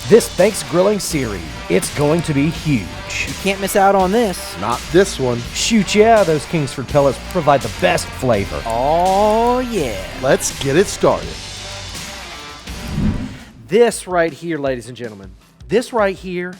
This Thanksgrilling series, it's going to be huge. You can't miss out on this. Not this one. Shoot, yeah, those Kingsford Pellets provide the best flavor. Oh, yeah. Let's get it started. This right here, ladies and gentlemen, this right here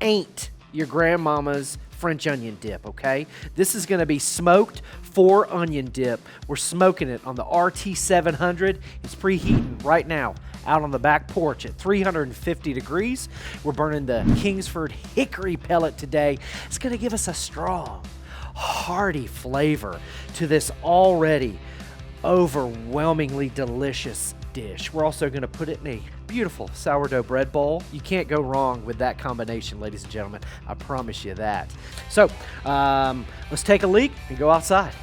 ain't your grandmama's French onion dip, okay? This is going to be smoked 4 onion dip. We're smoking it on the RT700. It's preheating right now out on the back porch at 350 degrees. We're burning the Kingsford hickory pellet today. It's going to give us a strong, hearty flavor to this already overwhelmingly delicious dish. We're also going to put it in a beautiful sourdough bread bowl. You can't go wrong with that combination, ladies and gentlemen. I promise you that. So let's take a leak and go outside.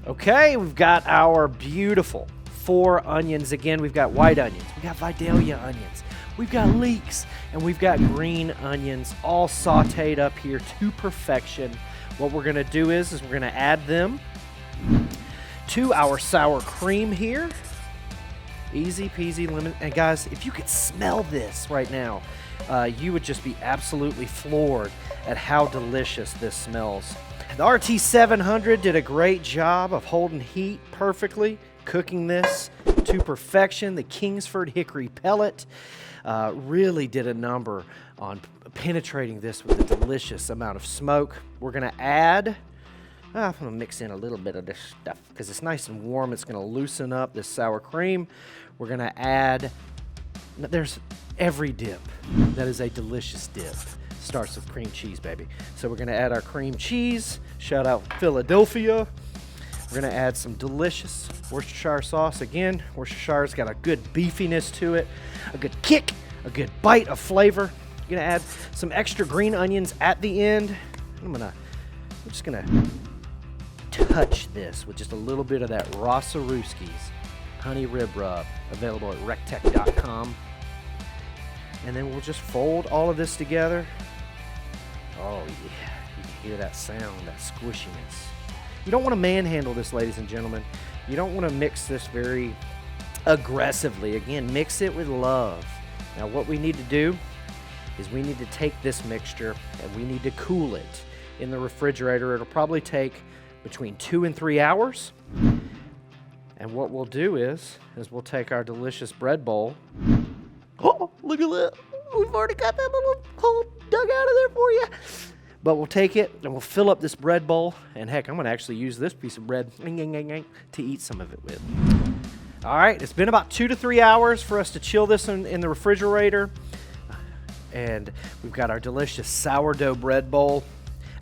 Okay, we've got our beautiful 4 onions. Again, we've got white onions, we've got Vidalia onions, we've got leeks, and we've got green onions all sauteed up here to perfection. What we're going to do is we're going to add them to our sour cream here. Easy peasy lemon. And guys, if you could smell this right now, you would just be absolutely floored at how delicious this smells. The RT700 did a great job of holding heat perfectly, cooking this to perfection. The Kingsford hickory pellet really did a number on penetrating this with a delicious amount of smoke. We're going to add, I'm going to mix in a little bit of this stuff because it's nice and warm. It's going to loosen up this sour cream. We're going to add, there's every dip that is a delicious dip starts with cream cheese, baby. So we're going to add our cream cheese. Shout out Philadelphia. We're going to add some delicious Worcestershire sauce. Again, Worcestershire's got a good beefiness to it, a good kick, a good bite of flavor. We're going to add some extra green onions at the end. I'm just going to touch this with just a little bit of that Rossaruski's honey rib rub, available at recteq.com. And then we'll just fold all of this together. Oh yeah, you can hear that sound, that squishiness. You don't want to manhandle this, ladies and gentlemen. You don't want to mix this very aggressively. Again, mix it with love. Now what we need to do is we need to take this mixture and we need to cool it in the refrigerator. It'll probably take between 2 and 3 hours. And what we'll do is we'll take our delicious bread bowl. Oh, look at that. We've already got that little hole dug out of there for you. But we'll take it and we'll fill up this bread bowl. And heck, I'm going to actually use this piece of bread to eat some of it with. All right, it's been about 2 to 3 hours for us to chill this in the refrigerator. And we've got our delicious sourdough bread bowl.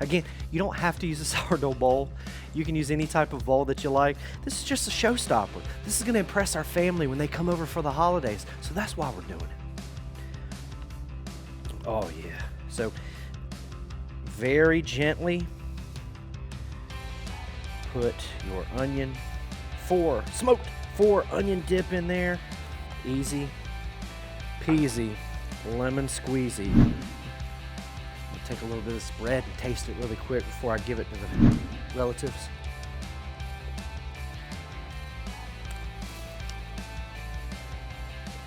Again, you don't have to use a sourdough bowl. You can use any type of bowl that you like. This is just a showstopper. This is going to impress our family when they come over for the holidays. So that's why we're doing it. Oh, yeah. So very gently put your onion, smoked 4 onion dip in there. Easy peasy lemon squeezy. I'll take a little bit of this bread and taste it really quick before I give it to the relatives.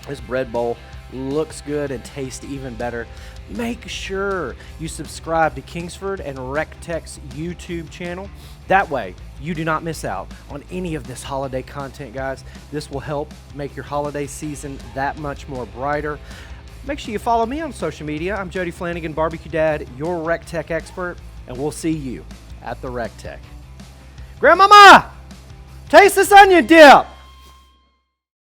This bread bowl looks good, and tastes even better, make sure you subscribe to Kingsford and recteq's YouTube channel. That way, you do not miss out on any of this holiday content, guys. This will help make your holiday season that much more brighter. Make sure you follow me on social media. I'm Jody Flanagan, Barbecue Dad, your recteq expert, and we'll see you at the recteq. Grandmama, taste this onion dip.